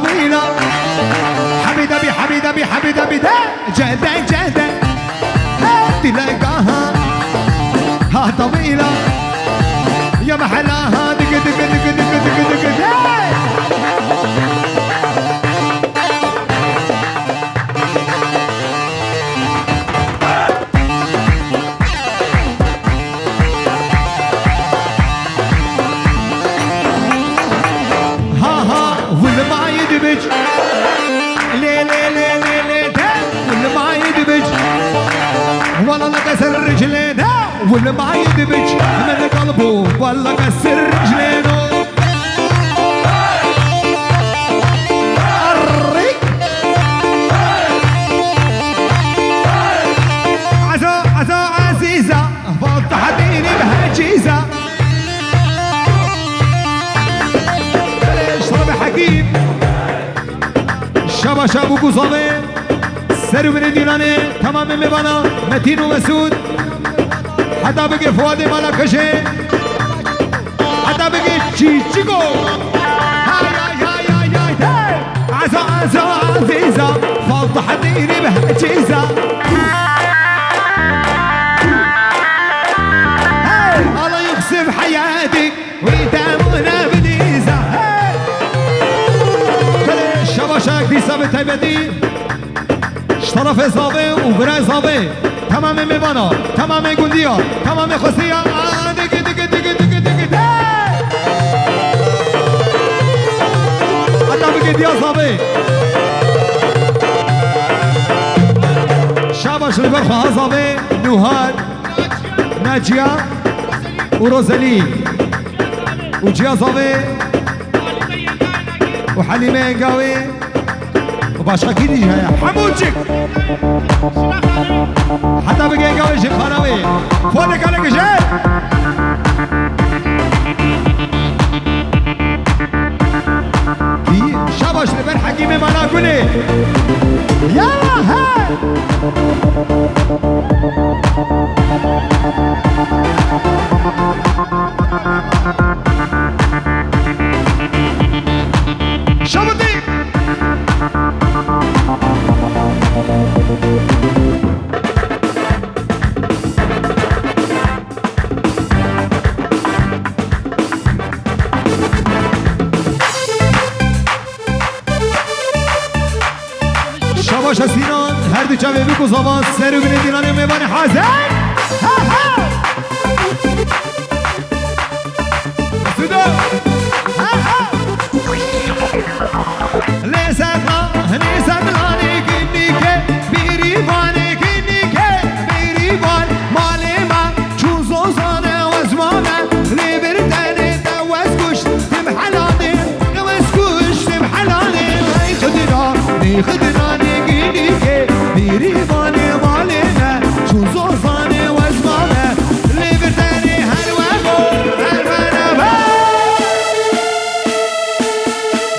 طويلة حبيدة بي حبيدة بي حبيدة بي جدا جدا تلاقاها ها طويلة يا محلاها دق دق دق دق دق دق ها ها واللي ما يدبج ليه ليه ليه ليه ليه واللي ما يدبج والله لكسر رجلينه واللي ما يدبج من قلبه والله كسر رجلينه عزو عزو عزيزة فضحتيني بهالجيزة اشرب حكيم شبا شابو قصابي سرو من ديلاني تمام مبانا متين ومسود حتى بقي فؤادي مالا كشي حتى بقي تشيكو هاي هاي هاي هاي هاي عزا عزا عزيزة فضحتيني بهالجيزة الله يقسم حياتي ويدامونا بديزة الشباشاك دي سابت هيبدي اشترف صابي وبراي صابي تمام مبانا تمام قندية تمام خسية دق دق دق دق دق حتى بقيت يا صابي شابش اللي برخوها صابي نوهاد ناجية وروزالي وجيا صابي وحليمة ينقاوي وباشا كيدي جاية حمودشك حتى بقى ينقاوي شيخ خانوي فولك عليك جاي شاباش لبن حكيمي مالا كولي يلا هاي شابتي شاباش سینان هر دو جوه بکو زبان سرو بینه دیلانی میبانی حاضر ها ها سودا ها ها لیسد لانی کنی که بیری بانی کنی که بیری بان مالی من چون زوزانه و زمانه لیبرتنی دوز کشت تم حلانه دوز کشت تم حلانه ای خدرانی خدرانی بیری بانی مالی نه چون زوزانه و زمانه لیبرتنی هر وقت هر منابه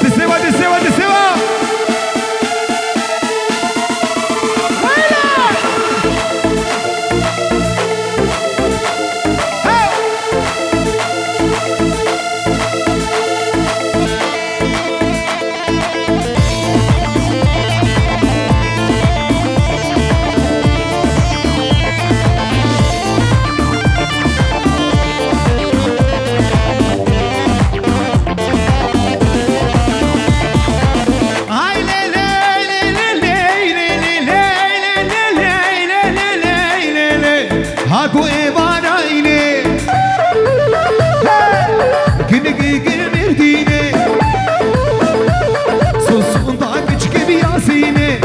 دسوا دسوا دسوا هاكو إيبانا إلي كنكي كمرديني سوسون ضاك بشكي بياسيني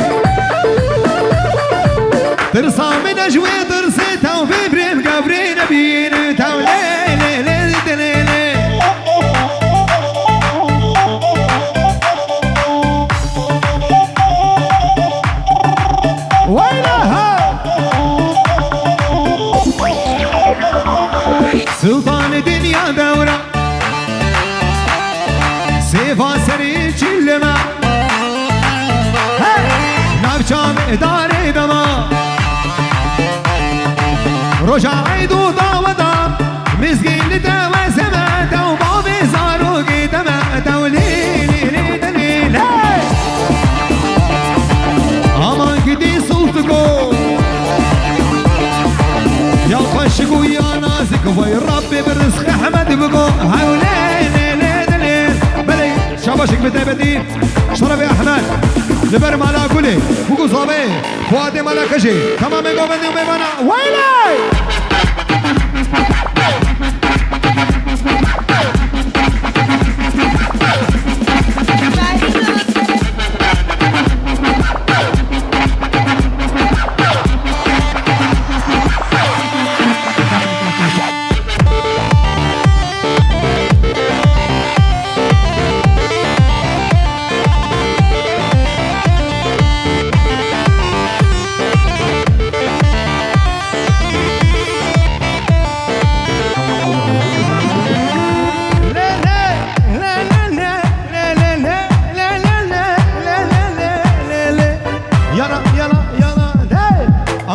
ترسا من أجوي ترسي تاو ببريم قبرين بين تاو ليلي ليلي ليلي ويلها سلطان دنيا دورة سيفا سري چلما نبچام اداره دما رجا عيدو داودا مزگین دوازمه تو بابی زارو گیدمه تو لیلی لیلی لیلی بگو یا نازک وای ربی برزق احمد بگو هولین لین لین بله شباشک بده بدی شرف احمد لبر مالا کلی بگو صابه فواد مالا کشی تمام گوبندی و میمانا ویلی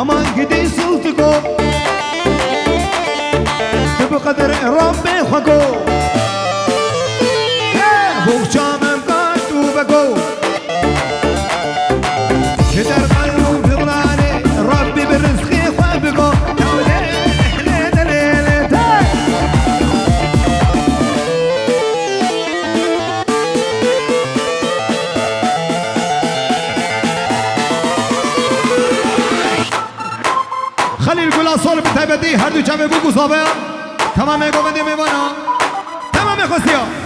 aman gidi sultuko بقدر ربي خكو بوك شامم قاتو بكو كدر قلبو فضلاني ربي بالرزقي خوابكو خلي الكل صار بتهبدي هردو جنب بوكو صابع تمام گوبندی میوانا تمام خوستیا